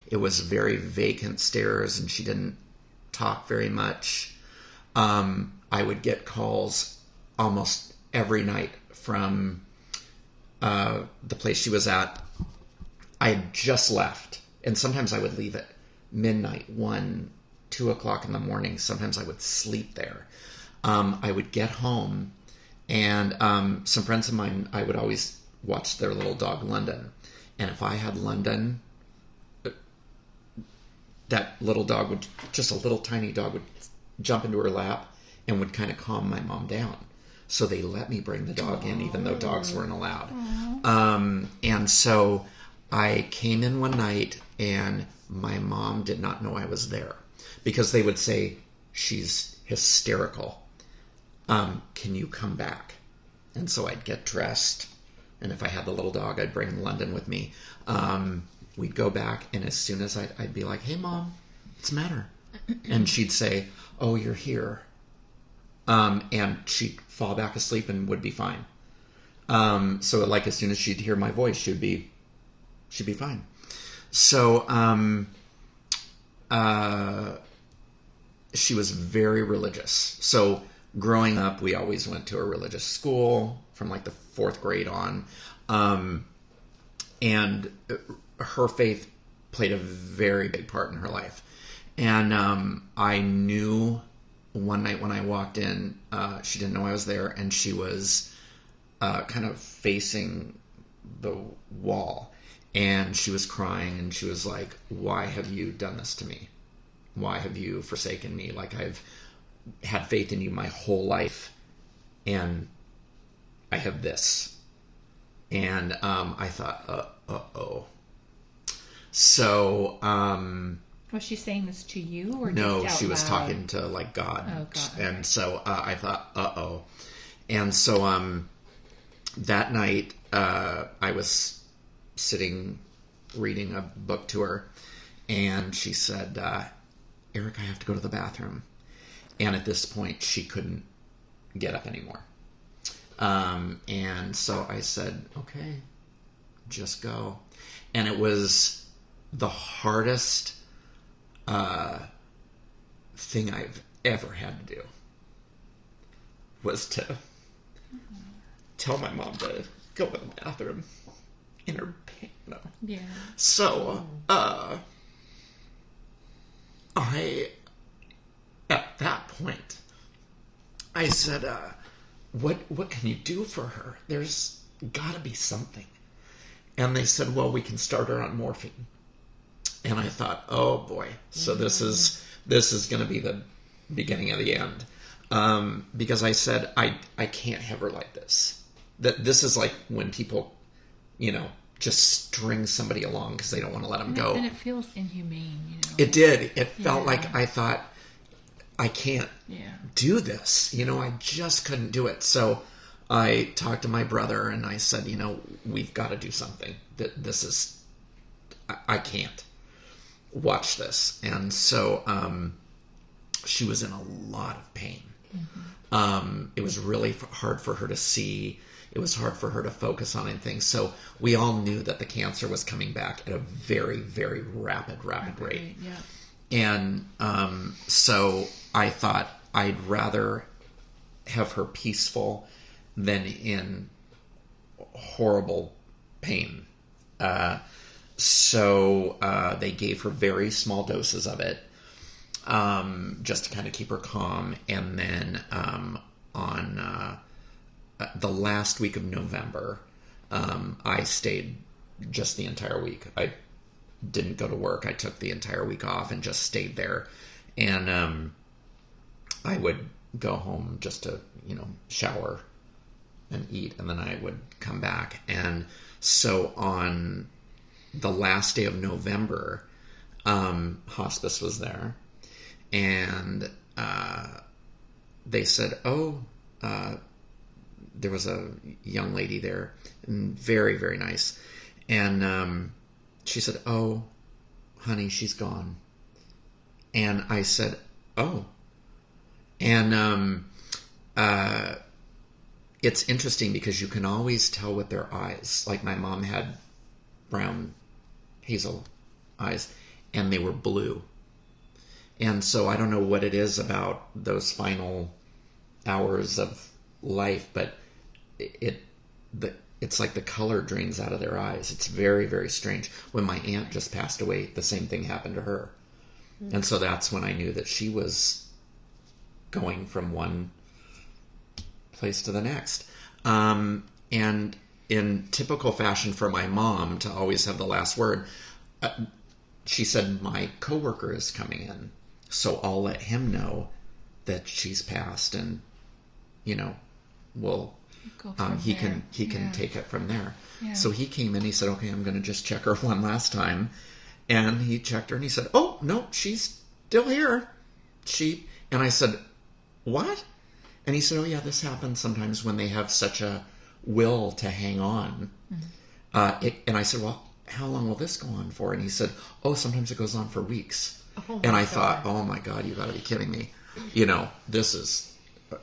It was very vacant stairs, and she didn't talk very much. I would get calls almost every night from the place she was at. I had just left, and sometimes I would leave at midnight, 1, 2 o'clock in the morning. Sometimes I would sleep there. I would get home, and some friends of mine, I would always watch their little dog, London. And if I had London, that little dog would, just a little tiny dog, would jump into her lap and would kind of calm my mom down. So they let me bring the dog in, even though dogs weren't allowed. And so I came in one night, and my mom did not know I was there, because they would say, she's hysterical. Can you come back? And so I'd get dressed, and if I had the little dog, I'd bring London with me. We'd go back, and as soon as I'd be like, hey, Mom, what's the matter? And she'd say, oh, you're here. And she'd fall back asleep and would be fine. So like as soon as she'd hear my voice, she'd be fine. So she was very religious. So growing up, we always went to a religious school from like the 4th grade on. And her faith played a very big part in her life. And I knew one night when I walked in, she didn't know I was there, and she was kind of facing the wall. And she was crying, and she was like, why have you done this to me? Why have you forsaken me? Like, I've had faith in you my whole life, and I have this. And I thought, uh-oh. So, was she saying this to you, or no, just out she was loud? talking to like God. Oh, God. And so I thought, uh-oh. And so that night I was sitting reading a book to her, and she said, Erik, I have to go to the bathroom. And at this point, she couldn't get up anymore. And so I said, okay, just go. And it was the hardest thing I've ever had to do, was to tell my mom to go to the bathroom in her pain. No. Yeah. So, I, at that point, I said, what can you do for her? There's gotta be something. And they said, well, we can start her on morphine. And I thought, oh boy, so this is going to be the beginning of the end. Because I said, I can't have her like this. That this is like when people, just string somebody along because they don't want to let them go. And it feels inhumane, It did. It felt like I thought, I can't do this. I just couldn't do it. So I talked to my brother, and I said, we've got to do something. This is, I can't watch this. And so she was in a lot of pain. Mm-hmm. It was really hard for her to see. It was hard for her to focus on anything. So we all knew that the cancer was coming back at a very, very rapid rate. Yeah. And so I thought I'd rather have her peaceful than in horrible pain. So they gave her very small doses of it, just to kind of keep her calm. And then on the last week of November, I stayed just the entire week. I didn't go to work. I took the entire week off and just stayed there. And I would go home just to, shower and eat, and then I would come back. And so on the last day of November, hospice was there, and they said, there was a young lady there, and very, very nice. And she said, oh, honey, she's gone. And I said, oh. And it's interesting because you can always tell with their eyes. Like my mom had brown hazel eyes, and they were blue. And so I don't know what it is about those final hours of life, but it's like the color drains out of their eyes. It's very, very strange. When my aunt just passed away, the same thing happened to her. And so that's when I knew that she was going from one place to the next. And in typical fashion for my mom to always have the last word, she said, my coworker is coming in, so I'll let him know that she's passed, and he can take it from there. Yeah. So he came in, he said, okay, I'm going to just check her one last time. And he checked her and he said, oh, no, she's still here. And I said, what? And he said, oh yeah, this happens sometimes when they have such a will to hang on. Mm-hmm. And I said, well, how long will this go on for? And he said, oh, sometimes it goes on for weeks. Oh, and I thought, oh my God, you gotta be kidding me. This is,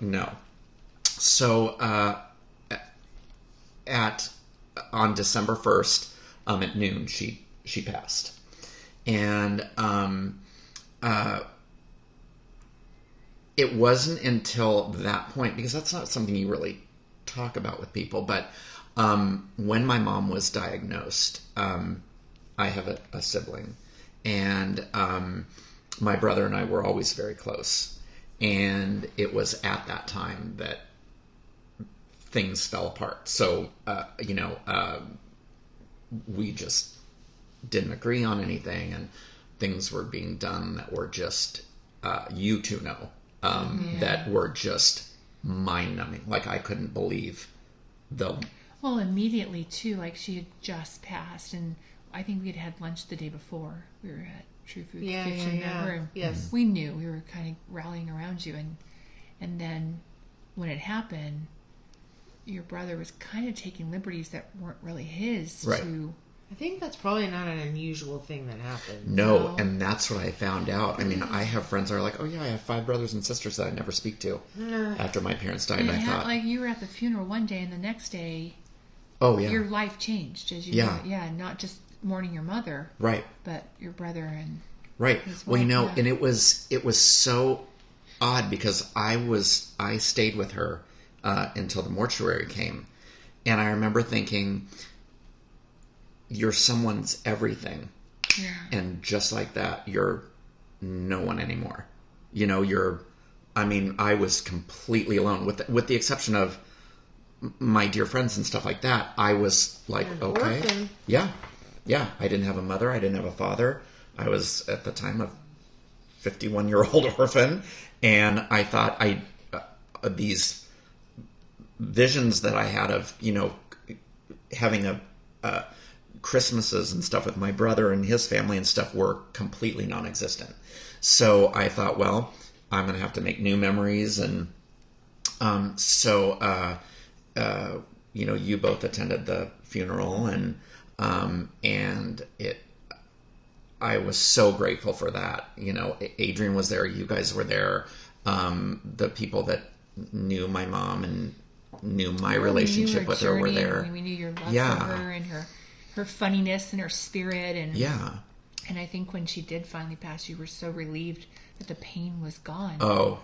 no. So, on December 1st, at noon, she passed. And, it wasn't until that point, because that's not something you really talk about with people, but, when my mom was diagnosed, I have a sibling, and, my brother and I were always very close. And it was at that time that things fell apart. So, we just didn't agree on anything, and things were being done that were just, you two know, that were just mind-numbing. Like, I couldn't believe Well, immediately, too, like, she had just passed, and I think we had had lunch the day before. We were at True Food Kitchen. And yes. We knew. We were kind of rallying around you, and then when it happened, your brother was kind of taking liberties that weren't really his. Right. I think that's probably not an unusual thing that happens. No, and that's what I found out. I mean, I have friends that are like, oh yeah, I have 5 brothers and sisters that I never speak to after my parents died. And I thought, like, you were at the funeral one day, and the next day, your life changed as you know. Yeah, not just mourning your mother, right, but your brother and his wife. Well, and it was so odd because I stayed with her until the mortuary came, and I remember thinking, you're someone's everything, and just like that, you're no one anymore. I was completely alone, with the exception of my dear friends and stuff like that. I was like, okay, orphan. Yeah, I didn't have a mother, I didn't have a father. I was at the time a 51-year-old orphan, and I thought these visions that I had of having a Christmases and stuff with my brother and his family and stuff were completely non-existent. So I thought, well, I'm going to have to make new memories. And you both attended the funeral, and I was so grateful for that. Adrian was there, you guys were there, the people that knew my mom and knew my relationship with her were there. We knew your love for her and her funniness and her spirit, and I think when she did finally pass, you were so relieved that the pain was gone. Oh,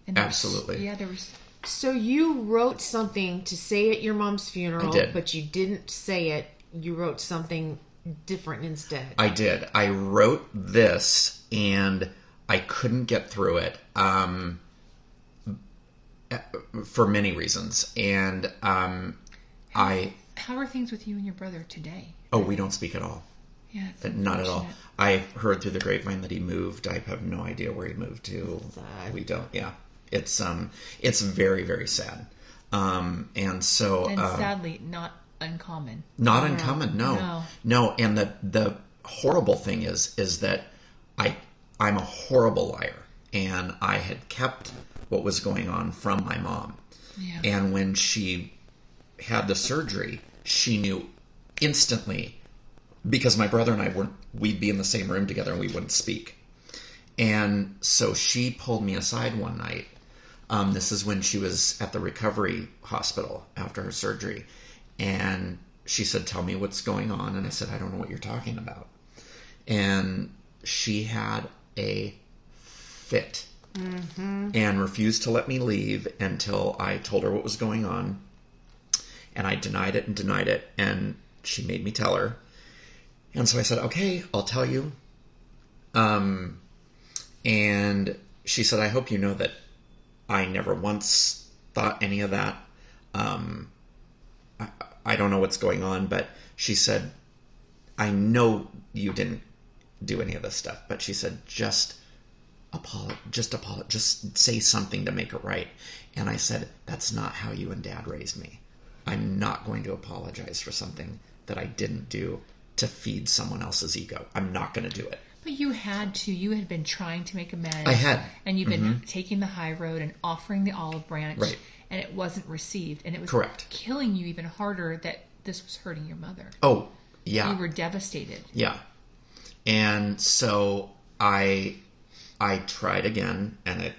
and absolutely. There was. So you wrote something to say at your mom's funeral, I did. But you didn't say it. You wrote something different instead. I did. I wrote this, and I couldn't get through it for many reasons, and How are things with you and your brother today? Oh, we don't speak at all. Yeah, not at all. I heard through the grapevine that he moved. I have no idea where he moved to. Sad. We don't. Yeah, it's very, very sad. And sadly not uncommon. Not uncommon. No. And the horrible thing is that I'm a horrible liar, and I had kept what was going on from my mom. Yeah. And when she had the surgery, she knew instantly, because my brother and I we'd be in the same room together and we wouldn't speak. And so she pulled me aside one night. This is when she was at the recovery hospital after her surgery. And she said, tell me what's going on. And I said, I don't know what you're talking about. And she had a fit and refused to let me leave until I told her what was going on. And I denied it and denied it, and she made me tell her. And so I said, okay, I'll tell you. And she said, I hope you know that I never once thought any of that. I don't know what's going on, but she said, I know you didn't do any of this stuff, but she said, just say something to make it right. And I said, that's not how you and Dad raised me. I'm not going to apologize for something that I didn't do to feed someone else's ego. I'm not going to do it. But you had to. You had been trying to make amends. I had. And you've been taking the high road and offering the olive branch. Right. And it wasn't received. And it was correct. Killing you even harder that this was hurting your mother. Oh, yeah. You were devastated. Yeah. And so I tried again, and it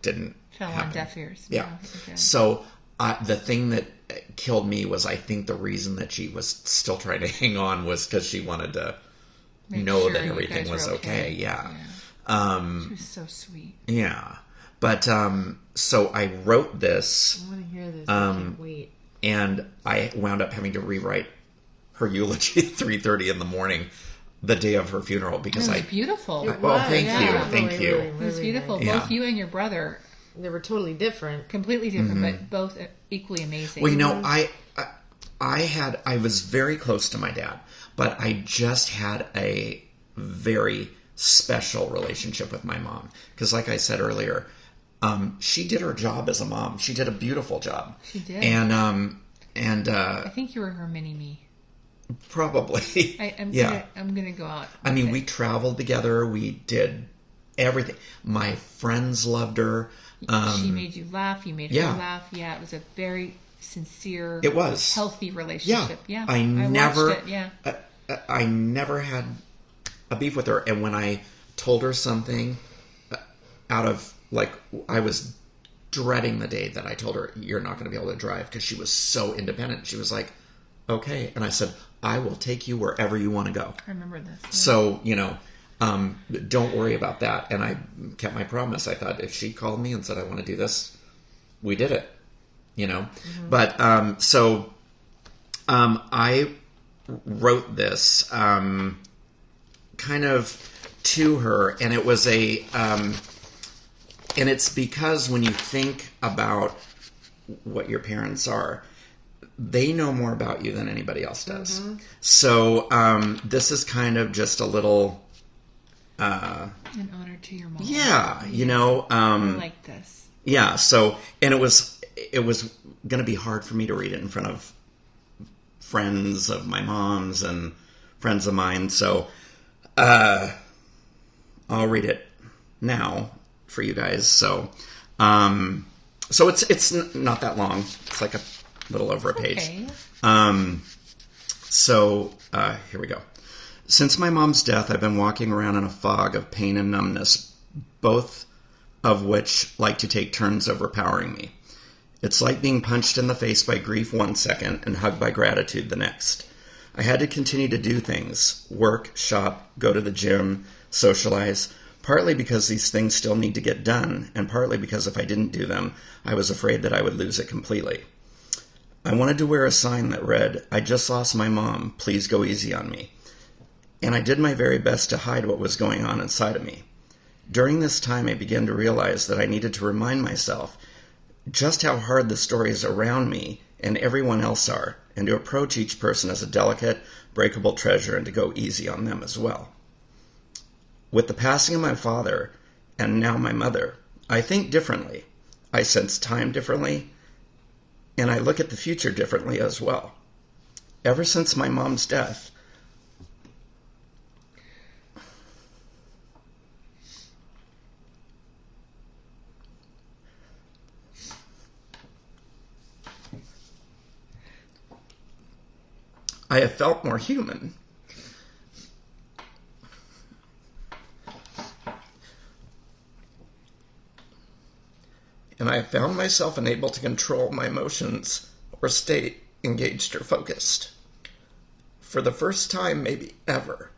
didn't Fell happen. on deaf ears. Yeah. Okay. So the thing that killed me was, I think the reason that she was still trying to hang on was because she wanted to know sure that you everything guys was were okay. Yeah. She was so sweet. Yeah. But so I wrote this. I want to hear this. I can't wait. And I wound up having to rewrite her eulogy at 3:30 in the morning, the day of her funeral, because It was beautiful. thank you. It was beautiful. Yeah. Both you and your brother, They were totally different. completely different, but both equally amazing. Well, you know, I was very close to my dad, but I just had a very special relationship with my mom. Because like I said earlier, she did her job as a mom. She did a beautiful job. She did. And I think you were her mini-me. probably. I'm gonna go out. I mean, we traveled together. We did everything. My friends loved her. She made you laugh. You made her laugh. Yeah, it was a very sincere, It was healthy relationship. Yeah, I never watched it. Yeah, I never had a beef with her. And when I told her something, out of like, I was dreading the day that I told her, you're not going to be able to drive, because she was so independent. She was like, okay. And I said, I will take you wherever you want to go. I remember this. Yeah. So, don't worry about that. And I kept my promise. I thought if she called me and said, I want to do this, we did it, But, I wrote this, kind of to her, and it was and it's because when you think about what your parents are, they know more about you than anybody else does. So, this is kind of just a little, an honor to your mom. Yeah, I like this. Yeah. So, and it was going to be hard for me to read it in front of friends of my mom's and friends of mine. So, I'll read it now for you guys. So, it's not that long. It's like a little over a page. Okay. So, here we go. Since my mom's death, I've been walking around in a fog of pain and numbness, both of which like to take turns overpowering me. It's like being punched in the face by grief one second and hugged by gratitude the next. I had to continue to do things, work, shop, go to the gym, socialize, partly because these things still need to get done, and partly because if I didn't do them, I was afraid that I would lose it completely. I wanted to wear a sign that read, I just lost my mom, please go easy on me. And I did my very best to hide what was going on inside of me. During this time, I began to realize that I needed to remind myself just how hard the stories around me and everyone else are, and to approach each person as a delicate, breakable treasure and to go easy on them as well. With the passing of my father, and now my mother, I think differently. I sense time differently, and I look at the future differently as well. Ever since my mom's death, I have felt more human. And I have found myself unable to control my emotions or stay engaged or focused. For the first time, maybe ever,